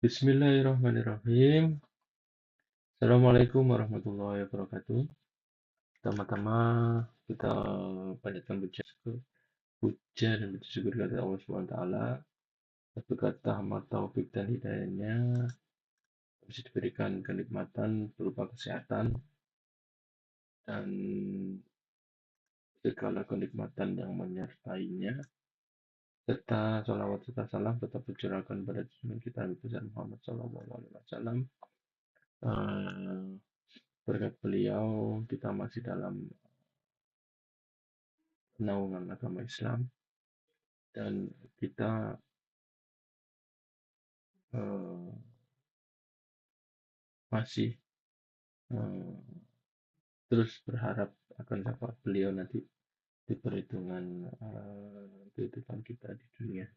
Bismillahirrahmanirrahim. Assalamualaikum warahmatullahi wabarakatuh. Pertama-tama kita panjatkan puja dan puji syukur kepada Allah Subhanahu wa taala atas berkat rahmat taufik dan hidayahnya bisa diberikan kenikmatan berupa kesehatan dan segala kenikmatan yang menyertainya serta sholawat serta salam tetap tercurahkan pada junjungan kita Nabi besar Muhammad SAW. Berkat beliau kita masih dalam naungan agama Islam dan kita eh, masih eh, terus berharap akan syafaat beliau nanti di perhitungan kehidupan kita di dunia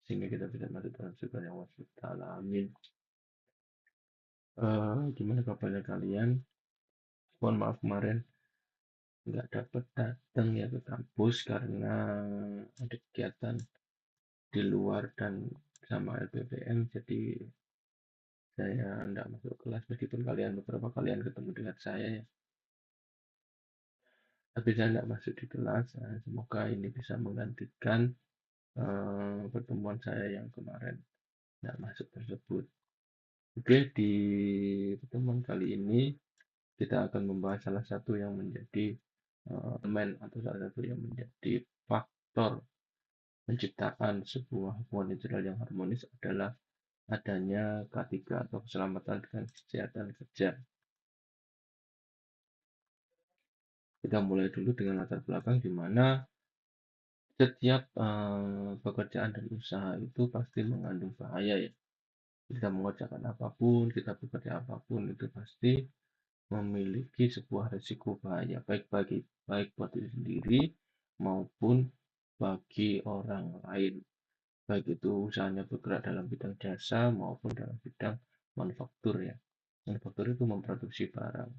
sehingga kita bisa masuk dalam surga yang wasiat ta'ala amin. Gimana kabarnya kalian? Mohon maaf kemarin nggak dapat datang ya ke kampus karena ada kegiatan di luar dan sama LPPM, jadi saya nggak masuk kelas meskipun beberapa kalian ketemu dengan saya ya. Tapi saya nggak masuk di kelas. Semoga ini bisa menggantikan pertemuan saya yang kemarin nggak masuk tersebut. Oke, di pertemuan kali ini kita akan membahas salah satu yang menjadi elemen atau salah satu yang menjadi faktor penciptaan sebuah hubungan internal yang harmonis adalah adanya K3 atau keselamatan dan kesehatan kerja. Kita mulai dulu dengan latar belakang di mana setiap pekerjaan dan usaha itu pasti mengandung bahaya ya. Kita mengerjakan apapun, kita bekerja apapun itu pasti memiliki sebuah risiko bahaya baik buat diri sendiri maupun bagi orang lain. Baik itu usahanya bergerak dalam bidang jasa maupun dalam bidang manufaktur ya. Manufaktur itu memproduksi barang.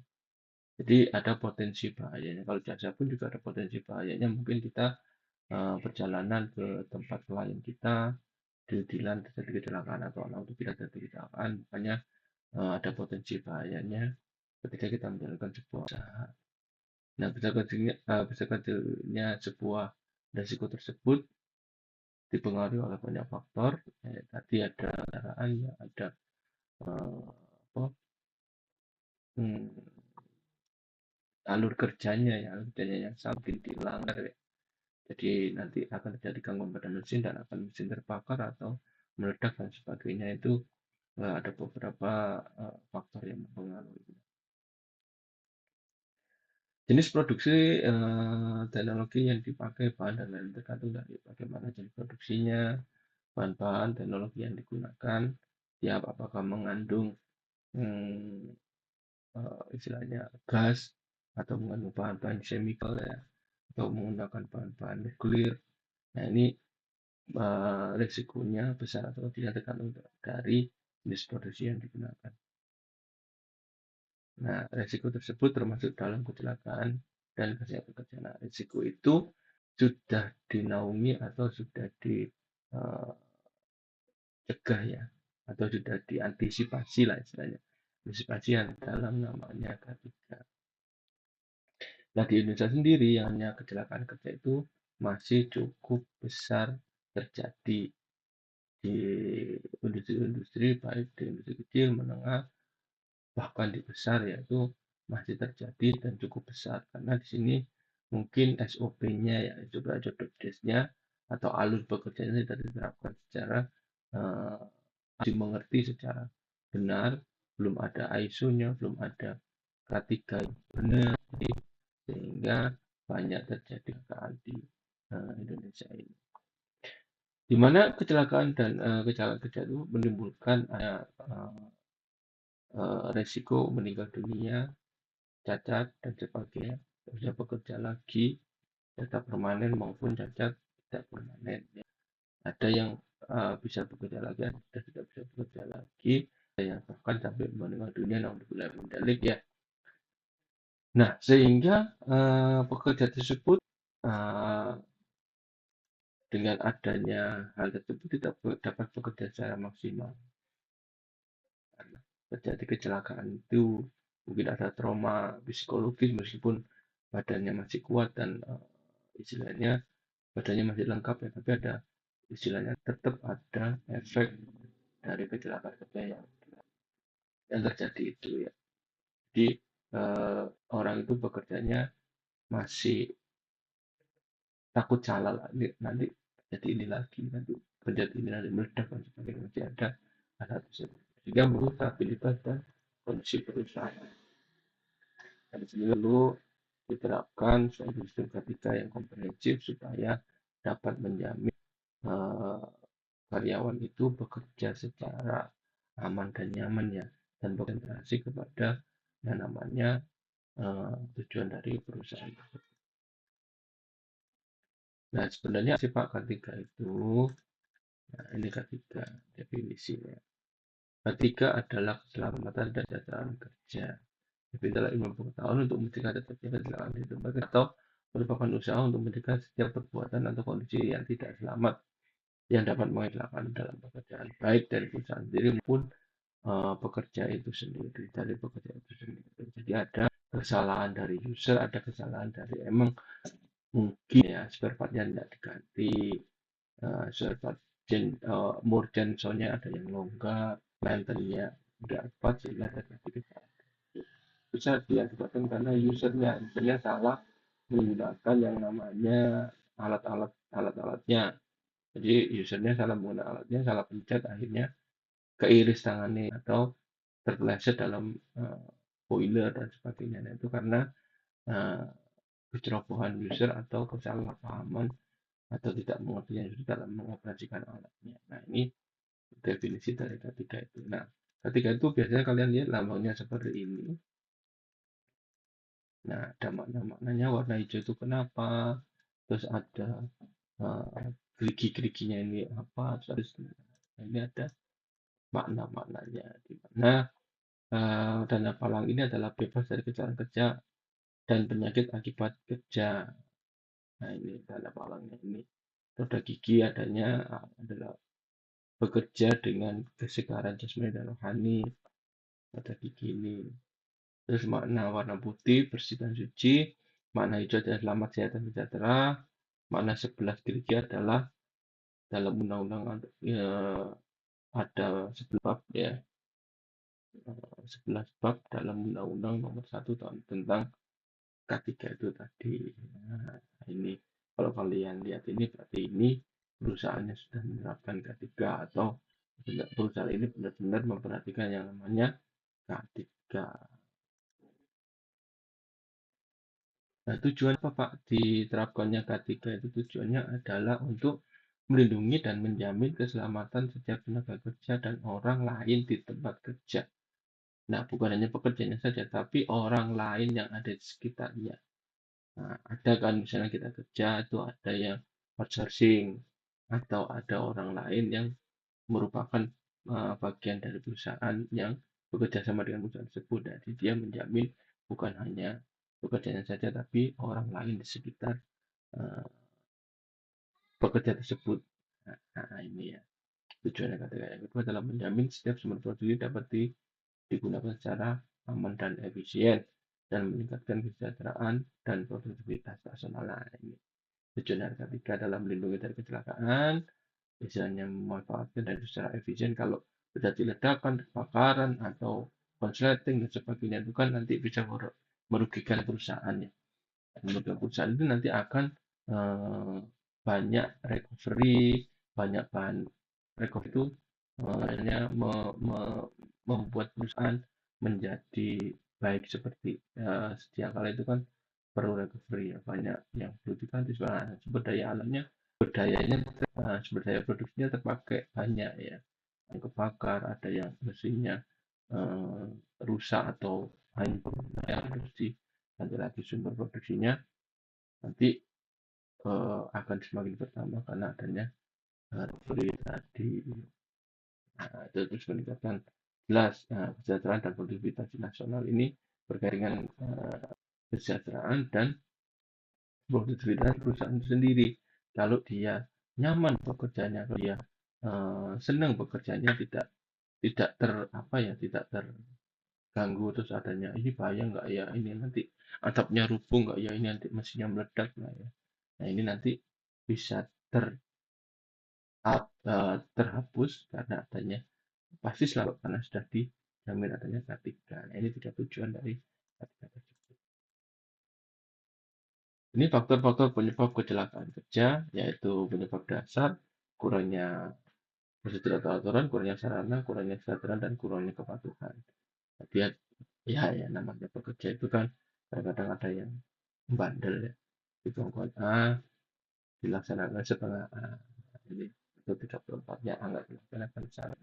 Jadi ada potensi bahayanya. Kalau jasa pun juga ada potensi bahayanya. Mungkin kita perjalanan ke tempat klien kita, deal-dealan terjadi kecelakaan atau untuk tidak terjadi kecelakaan, makanya ada potensi bahayanya ketika kita menjalankan sebuah usaha. Nah, bisa kecilnya sebuah risiko tersebut dipengaruhi oleh banyak faktor. Tadi ada kendaraan, ya, ada eh, apa, hmm, alur kerjanya ya, alur kerjanya yang sampai dilanggar ya. Jadi nanti akan terjadi gangguan pada mesin dan akan mesin terbakar atau meledak dan sebagainya itu ada beberapa faktor yang mempengaruhi. Jenis produksi teknologi yang dipakai, bahan dan lain tergantung dari bagaimana jenis produksinya, bahan-bahan teknologi yang digunakan, ya apakah mengandung hmm, istilahnya gas atau mengandung bahan-bahan chemical ya, atau menggunakan bahan-bahan nuklir. Nah ini risikonya besar atau tidak tergantung dari jenis produksi yang digunakan. Nah, risiko tersebut termasuk dalam kecelakaan dan kesehatan kerja. Nah, risiko itu sudah dinaungi atau sudah dicegah ya, atau sudah diantisipasi lah istilahnya. Antisipasi yang dalam namanya K3. Nah, di Indonesia sendiri yang hanya kecelakaan kerja itu masih cukup besar terjadi di industri-industri, baik di industri kecil, menengah, bahkan di besar, yaitu masih terjadi dan cukup besar karena di sini mungkin SOP-nya ya coba job desk-nya atau alur bekerjanya tidak diterapkan secara uh, dimengerti secara benar, belum ada ISO-nya, belum ada K3 yang benar, sehingga banyak terjadi kecelakaan di Indonesia ini. Di mana kecelakaan dan kecelakaan kerja itu menimbulkan resiko meninggal dunia, cacat dan sebagainya, bisa bekerja lagi tetap permanen maupun cacat tidak permanen ya. Ada yang bisa bekerja lagi, ada tidak bisa bekerja lagi, ada yang bahkan sampai meninggal dunia naudzubillah min dzalik ya. Nah, sehingga pekerja tersebut uh, dengan adanya hal tersebut tidak dapat bekerja secara maksimal. terjadi kecelakaan itu mungkin ada trauma psikologis meskipun badannya masih kuat dan istilahnya badannya masih lengkap ya, tapi ada istilahnya tetap ada efek dari kecelakaan kerja yang terjadi itu ya. Jadi orang itu bekerjanya masih takut salah lah, nanti jadi ini lagi, nanti terjadi ini nanti meledak dan sebagainya, masih ada hal tersebut sehingga menurut stabilitas dan kondisi perusahaan. Dan sini perlu diterapkan suatu sistem ketika yang komprehensif supaya dapat menjamin eh, karyawan itu bekerja secara aman dan nyaman ya, dan berkonsentrasi kepada yang namanya tujuan dari perusahaan. Nah, sebenarnya sih Pak ketiga itu, nah ini ketiga definisinya. Ketiga adalah keselamatan dan kesejahteraan kerja. Jadi dalam ilmu pengetahuan untuk mencegah terjadinya kecelakaan di tempat kerja atau merupakan usaha untuk mencegah setiap perbuatan atau kondisi yang tidak selamat yang dapat menghilangkan dalam pekerjaan baik dari perusahaan sendiri maupun pekerja itu sendiri dari pekerja itu sendiri. Jadi ada kesalahan dari user, ada kesalahan dari emang mungkin ya spare partnya tidak diganti, spare part murgen soalnya ada yang longgar, maintenance-nya tidak tepat sehingga terjadi kesalahan. Bisa diakibatkan karena usernya salah menggunakan yang namanya alat-alatnya. Jadi usernya salah menggunakan alatnya, salah pencet, akhirnya keiris tangannya atau terpeleset dalam boiler dan sebagainya. Nah, itu karena uh, kecerobohan user atau kesalahpahaman atau tidak mengertinya user dalam mengoperasikan alatnya. Nah, ini definisi dari ketiga itu. Nah, ketiga itu biasanya kalian lihat lambangnya seperti ini. Nah, ada makna-maknanya warna hijau itu kenapa, terus ada gerigi-geriginya ini apa, terus ini ada makna-maknanya di mana dana palang ini adalah bebas dari kecelakaan kerja dan penyakit akibat kerja. Nah, ini dana palangnya ini. Roda gigi adanya adalah bekerja dengan kesegaran jasmani dan rohani. Roda gigi ini. Terus makna warna putih, bersih dan suci. Makna hijau adalah selamat, sehat dan sejahtera. Makna 11 gerigi adalah dalam undang-undang ya, ada 11 bab ya, 11 bab dalam undang-undang nomor 1 tahun tentang K3 itu tadi. Nah, ini kalau kalian lihat ini berarti ini perusahaannya sudah menerapkan K3 atau perusahaan ini benar-benar memperhatikan yang namanya K3. Nah, tujuan apa Pak diterapkannya K3 itu tujuannya adalah untuk melindungi dan menjamin keselamatan setiap tenaga kerja dan orang lain di tempat kerja. Nah, bukan hanya pekerjanya saja, tapi orang lain yang ada di sekitarnya. Nah, ada kan misalnya kita kerja itu ada yang outsourcing atau ada orang lain yang merupakan bagian dari perusahaan yang bekerja sama dengan perusahaan tersebut. Jadi dia menjamin bukan hanya pekerjanya saja, tapi orang lain di sekitar uh, pekerja tersebut. Nah, ini ya tujuannya ketiga. Yang kedua adalah menjamin setiap sumber produksi dapat digunakan secara aman dan efisien dan meningkatkan kesejahteraan dan produktivitas nasional. Nah, ini tujuan yang ketiga adalah melindungi dari kecelakaan, misalnya memanfaatkan dan secara efisien kalau terjadi ledakan, kebakaran, atau konsleting dan sebagainya itu kan nanti bisa merugikan perusahaan ya. Dan perusahaan itu nanti akan banyak recovery, banyak bahan recovery itu hanya membuat perusahaan menjadi baik seperti sedia kala itu kan perlu recovery ya, banyak yang perlu diganti soalnya sumber daya alamnya, sumber daya produksinya terpakai banyak ya, yang kebakar, ada yang mesinnya rusak atau hancur, yang harus diganti lagi sumber produksinya, nanti akan semakin bertambah karena adanya recovery tadi. Nah, itu terus meningkatkan jelas kesejahteraan dan produktivitas nasional ini berkaitan dengan kesejahteraan dan produktivitas perusahaan itu sendiri. Kalau dia nyaman pekerjaannya, kalau dia senang bekerjanya, tidak tidak terganggu, terus adanya ini bahaya nggak ya, ini nanti atapnya rubuh nggak ya, ini nanti mesinnya meledak nggak ya. Nah ini nanti bisa terhapus karena adanya pasti selalu karena sudah dijamin adanya K3. Nah ini tidak tujuan dari K3 tersebut. Ini faktor-faktor penyebab kecelakaan kerja, yaitu penyebab dasar, kurangnya prosedur atau aturan, kurangnya sarana, kurangnya kesadaran, dan kurangnya kepatuhan. Jadi ya namanya pekerja itu kan kadang-kadang ada yang bandel ya, dibongkar A, dilaksanakan setengah A. Jadi itu 34-nya A nggak dilaksanakan secara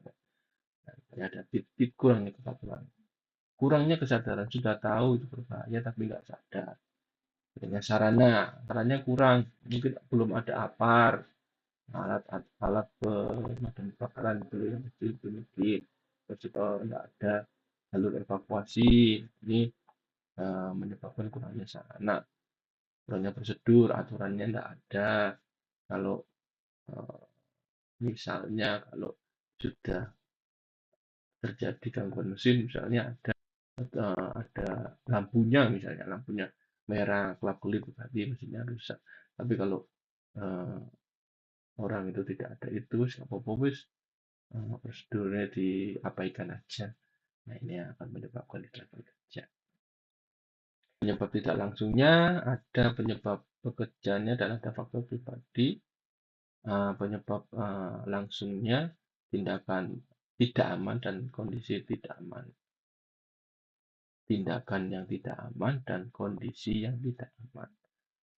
ada titik kurangnya kepatuhan. Kurangnya kesadaran, sudah tahu itu berbahaya tapi nggak sadar. Dengan sarannya kurang, mungkin belum ada APAR, alat pemadam kebakaran itu yang kecil sedikit, terus itu nggak ada jalur evakuasi, ini menyebabkan kurangnya sarana, kurangnya prosedur, aturannya nggak ada. Kalau eh, misalnya kalau sudah terjadi gangguan mesin, misalnya ada lampunya, misalnya lampunya merah kelap-kelip berarti mesinnya rusak. Tapi kalau eh, orang itu tidak ada itu, apa-apa wis prosedurnya diabaikan aja. Nah ini yang akan menyebabkan kecelakaan kerja. Penyebab tidak langsungnya ada penyebab pekerjaannya dan ada faktor pribadi. Penyebab langsungnya tindakan tidak aman dan kondisi tidak aman. Tindakan yang tidak aman dan kondisi yang tidak aman.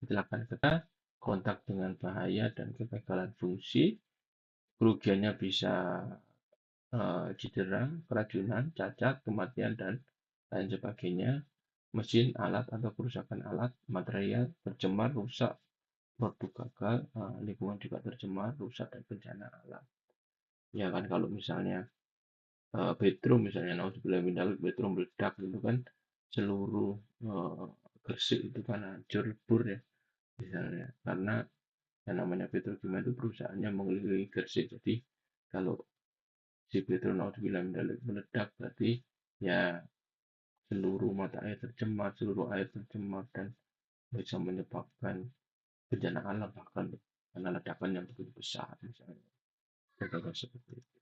Kecelakaan kerja, kontak dengan bahaya dan kegagalan fungsi, kerugiannya bisa cedera, keracunan, cacat, kematian, dan lain sebagainya. Mesin, alat, atau kerusakan alat, material tercemar, rusak, produk gagal, lingkungan juga tercemar, rusak, dan bencana alam. Ya kan kalau misalnya bedroom misalnya, naudzubillah min dzalik, bedroom meledak itu kan seluruh Gresik itu kan hancur lebur ya misalnya, karena yang namanya Petrokimia itu perusahaannya mengelilingi Gresik. Jadi kalau si Petro naudzubillah min dzalik meledak berarti ya seluruh mata air tercemar, seluruh air tercemar, dan bisa menyebabkan bencana alam bahkan karena ledakan yang begitu besar misalnya. Contohnya seperti itu.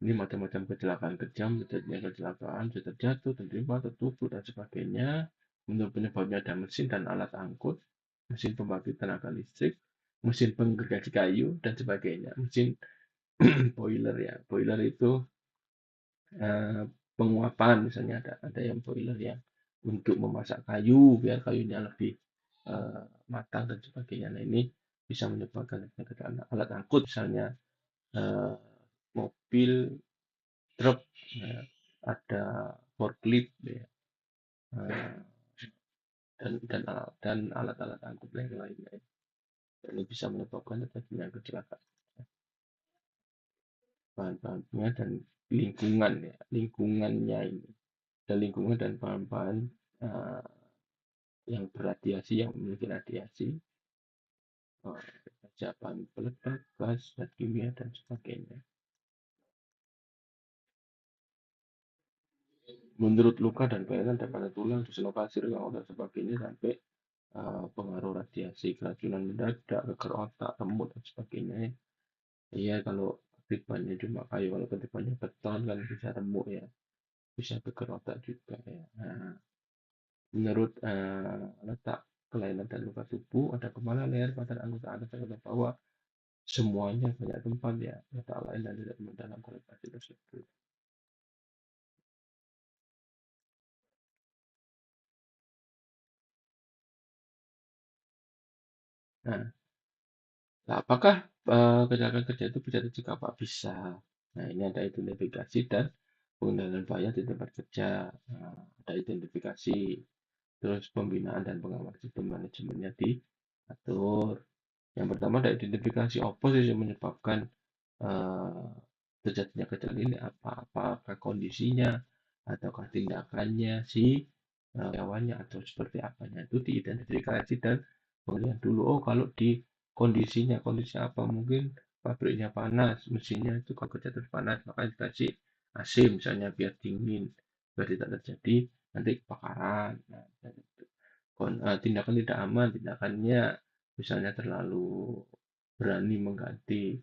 Ini macam-macam kecelakaan kejam, terjadinya kecelakaan, bisa terjatuh, tertimpa, tertubruk, dan sebagainya. Menurut penyebabnya ada mesin dan alat angkut, mesin pembangkit tenaga listrik, mesin penggergaji kayu, dan sebagainya. Mesin boiler ya, boiler itu eh, penguapan, misalnya ada yang boiler yang untuk memasak kayu biar kayunya lebih matang dan sebagainya. Nah ini bisa menyebabkan kecelakaan. Alat angkut misalnya eh, mobil, truk, ada forklift ya, eh, dan alat-alat angkut yang lainnya. Ini bisa menyebabkan terjadinya kecelakaan. Bahan-bahannya dan lingkungan ya, lingkungannya ini, dan lingkungan dan bahan-bahan eh, yang berradiasi, yang memiliki radiasi, bahan peledak, gas, zat kimia, dan sebagainya. Menurut luka dan bayangan pada tulang, dislokasi, relang, dan sebagainya, sampai pengaruh radiasi, keracunan mendadak, geger otak, remut, dan sebagainya. Iya, kalau ketibannya cuma kayu, kalau ketibannya beton kan bisa remuk ya, bisa geger otak juga ya. Nah, menurut letak kelainan dan luka tubuh, ada kepala, leher, badan, anggota atas, anggota bawah, semuanya banyak tempat ya, letak lain dan tidak dalam koleksi tersebut. Nah, nah, apakah kecelakaan kerja itu bisa dicegah? Pak? Bisa. Nah, ini ada identifikasi dan pengendalian bahaya di tempat kerja. Nah, ada identifikasi, terus pembinaan dan pengawasan sistem manajemennya diatur. Yang pertama ada identifikasi apa sih yang menyebabkan eh, terjadinya kecelakaan ini, apakah kondisinya ataukah tindakannya si karyawannya atau seperti apanya, itu diidentifikasi dan kemudian dulu, oh kalau di kondisi apa, mungkin pabriknya panas, mesinnya itu kalau kerja terus panas, maka dikasih AC misalnya biar dingin, biar tidak terjadi nanti kebakaran. Nah, tindakan tidak aman, tindakannya misalnya terlalu berani mengganti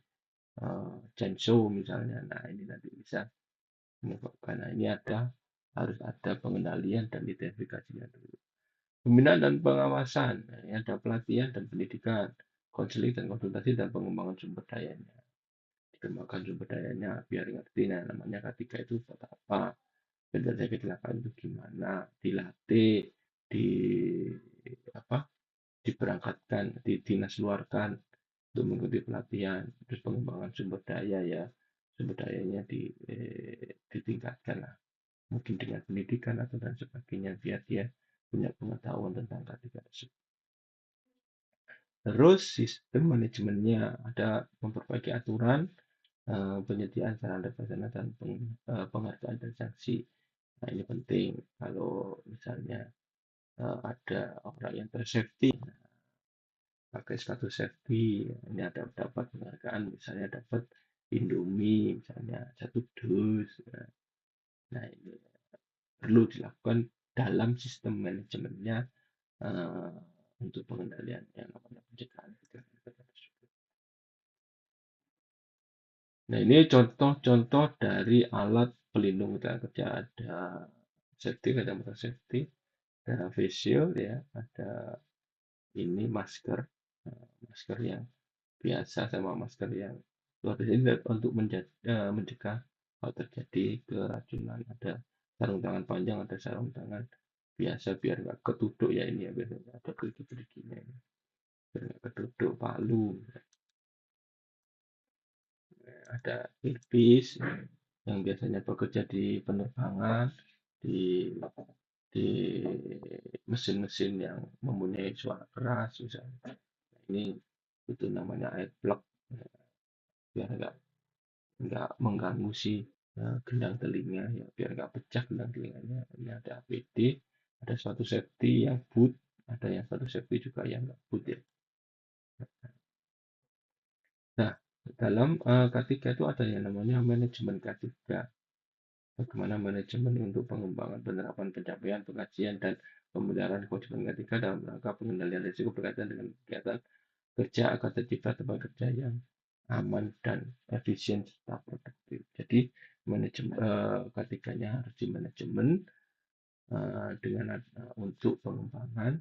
chainsaw misalnya. Nah, ini nanti bisa menyebabkan. Nah, ini harus ada pengendalian dan identifikasinya dulu. Pembinaan dan pengawasan, nah, ini ada pelatihan dan pendidikan, konseling dan konsultasi dan pengembangan sumber dayanya. Dikembangkan sumber dayanya biar ngerti, nah namanya K3 itu buat apa, terjadi kecelakaan itu gimana, dilatih, di apa, diberangkatkan, dinas luarkan untuk mengikuti pelatihan, terus pengembangan sumber daya ya, sumber dayanya ditingkatkan lah, mungkin dengan pendidikan atau dan sebagainya biar dia punya pengetahuan tentang K3 tersebut. Terus sistem manajemennya ada memperbaiki aturan penyediaan sarana prasarana dan penghargaan dan sanksi. Nah, ini penting kalau misalnya ada orang yang tersafety, pakai sepatu safety, ini ada dapat penghargaan, misalnya dapat Indomie, misalnya 1 dus. Nah, ini perlu dilakukan dalam sistem manajemennya eh, untuk pengendalian yang namanya pencegahan kejahatan tersebut. Nah, ini contoh-contoh dari alat pelindung tenaga kerja. Ada safety, kacamata safety, ada face shield ya, ada ini masker, masker yang biasa sama masker yang luar biasa ini untuk mencegah kalau terjadi keracunan. Ada sarung tangan panjang, ada sarung tangan biasa biar nggak ketuduk ya, ini ya biasanya ada gerigi-geriginya ini biar nggak ketuduk palu. Ada earpiece yang biasanya bekerja di penerbangan, di di mesin-mesin yang mempunyai suara keras misalnya. Ini itu namanya air plug, biar nggak mengganggu si gendang telinga ya, biar nggak pecah gendang telinganya. Ini ada APD, ada suatu safety yang boot, ada yang satu safety juga yang nggak boot ya. Nah, dalam K3 itu ada yang namanya manajemen K3. Bagaimana manajemen untuk pengembangan penerapan pencapaian, pengkajian, dan pemeliharaan kewajiban K3 dalam rangka pengendalian risiko berkaitan dengan kegiatan kerja agar tercipta tempat kerja yang aman dan efisien serta produktif. Jadi manajemen K3-nya harus di manajemen dengan untuk pengembangan,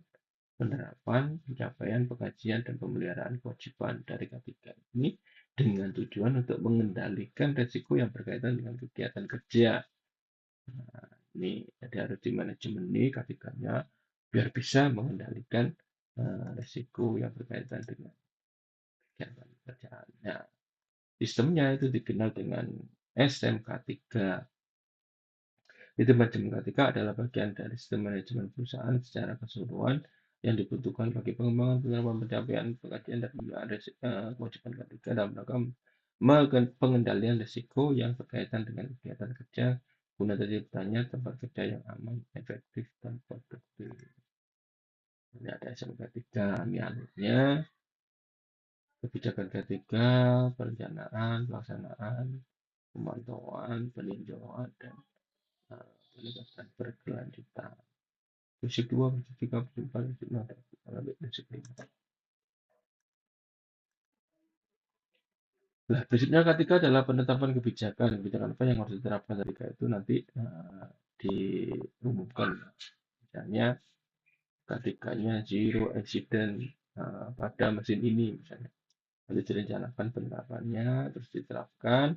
penerapan, pencapaian, pengkajian, dan pemeliharaan kewajiban dari K3 ini dengan tujuan untuk mengendalikan risiko yang berkaitan dengan kegiatan kerja. Nah, ini jadi harus di manajemen ini K3-nya biar bisa mengendalikan risiko yang berkaitan dengan kegiatan kerjaan. Nah, sistemnya itu dikenal dengan SMK3. Sistem manajemen K3 adalah bagian dari sistem manajemen perusahaan secara keseluruhan yang dibutuhkan bagi pengembangan penerapan pencapaian pengkajian dan pemeliharaan kewajiban K3 dalam rangka pengendalian risiko yang berkaitan dengan kegiatan kerja guna terciptanya tempat kerja yang aman, efektif, dan produktif. Ini ada SMK3, ini alurnya. Kebijakan K3, perencanaan, pelaksanaan, pemantauan, peninjauan, dan peningkatan berkelanjutan. Prinsip 2, prinsip 3, prinsip 4, prinsip 6, dan prinsip 5. Nah, prinsipnya K3 adalah penetapan kebijakan. Kebijakan apa yang harus diterapkan ketika itu nanti diumumkan. Misalnya K3-nya zero accident pada mesin ini misalnya. Nanti direncanakan penerapannya, terus diterapkan,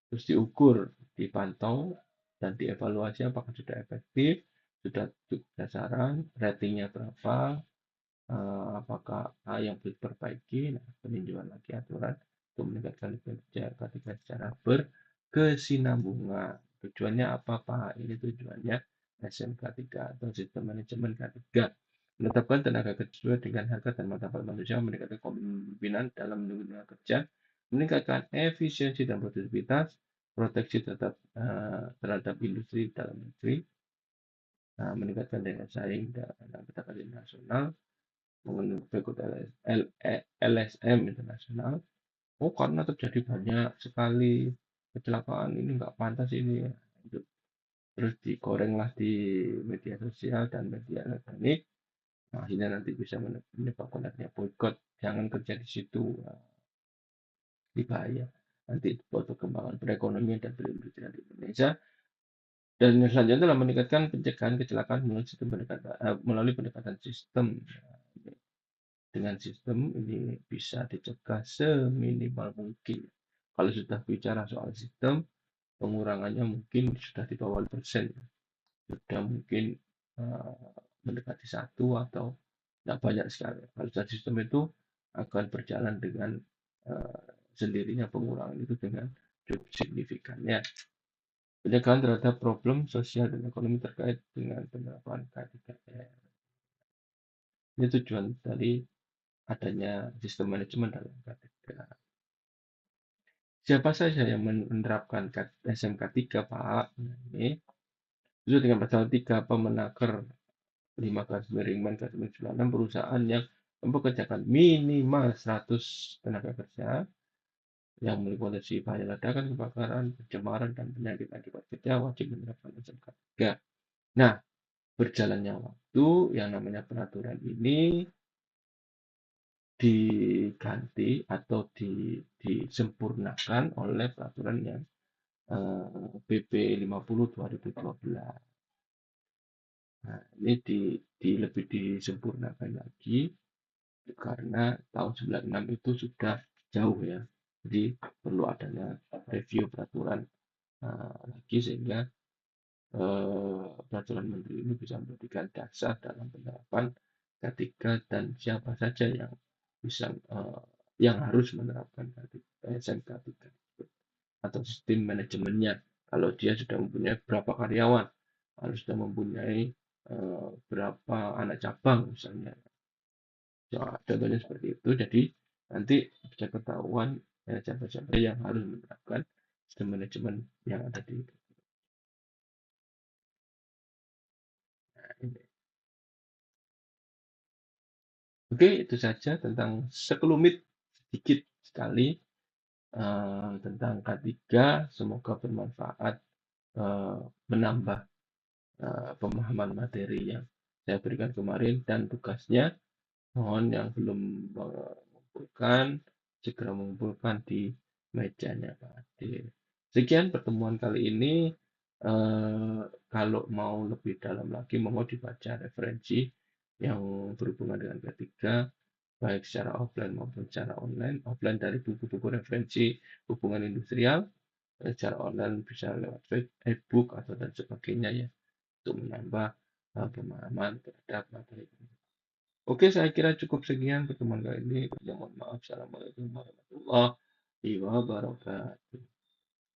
terus diukur, dipantau, dan dievaluasi apakah sudah efektif, sudah sasaran, ratingnya berapa, apakah yang perlu diperbaiki, nah, peninjauan lagi aturan untuk meningkatkan kinerja ketika secara berkesinambungan. Tujuannya apa Pak? Ini tujuannya SMK3 atau sistem manajemen K3. Menetapkan tenaga kerja dengan harga dan martabat manusia, meningkatkan kepemimpinan dalam dunia kerja, meningkatkan efisiensi dan produktivitas, proteksi terhadap industri dalam negeri, meningkatkan daya saing dan ketegangan internasional, menggunakan LSM internasional, Oh, karena terjadi banyak sekali kecelakaan ini nggak pantas ini ya. Terus digorenglah di media sosial dan media elektronik. Nah, akhirnya nanti bisa menyebabkan adanya boykot. Jangan kerja di situ, di bahaya. Nanti buat perkembangan perekonomian dan perindustrian di Indonesia. Dan yang selanjutnya adalah meningkatkan pencegahan kecelakaan melalui pendekatan sistem. Dengan sistem ini bisa dicegah seminimal mungkin. Kalau sudah bicara soal sistem, pengurangannya mungkin sudah di bawah persen, sudah mungkin mendekati satu atau tidak banyak sekali. Kalau sudah sistem itu akan berjalan dengan sendirinya pengurangan itu dengan cukup signifikan ya. Pencegahan terhadap problem sosial dan ekonomi terkait dengan penerapan K3R. Ini tujuan dari adanya sistem manajemen dalam K3. Siapa saja yang menerapkan SMK 3, Pak? Nah, ini sesuai dengan pasal 3 Permenaker 5 garis miring Men garis miring 96, perusahaan yang mempekerjakan minimal 100 tenaga kerja yang memiliki potensi bahaya ledakan, kebakaran, pencemaran, dan penyakit akibat kerja wajib menerapkan SMK 3. Nah, berjalannya waktu yang namanya peraturan ini diganti atau disempurnakan oleh peraturan yang PP 50 2012. Nah, ini lebih disempurnakan lagi karena tahun 96 itu sudah jauh ya. Jadi perlu adanya review peraturan lagi sehingga peraturan menteri ini bisa memberikan dasar dalam penerapan K3 dan siapa saja yang bisa yang harus menerapkan SMK 3 atau sistem manajemennya. Kalau dia sudah mempunyai berapa karyawan, harus sudah mempunyai berapa anak cabang misalnya. Ya, contohnya seperti itu. Jadi nanti bisa ketahuan siapa-siapa yang harus menerapkan sistem manajemen yang ada di. Nah, ini. Oke, itu saja tentang sekelumit sedikit sekali tentang K3. Semoga bermanfaat, menambah pemahaman materi yang saya berikan kemarin dan tugasnya. Mohon yang belum mengumpulkan, segera mengumpulkan di mejanya Pak Adil. Sekian pertemuan kali ini. Kalau mau lebih dalam lagi, mau dibaca referensi yang berhubungan dengan ketiga, baik secara offline maupun secara online. Offline dari buku-buku referensi hubungan industrial, secara online bisa lewat e-book atau dan sebagainya ya, untuk menambah pemahaman terhadap materi. Oke, saya kira cukup sekian pertemuan kali ini. Ya, mohon maaf. Assalamualaikum warahmatullahi wabarakatuh.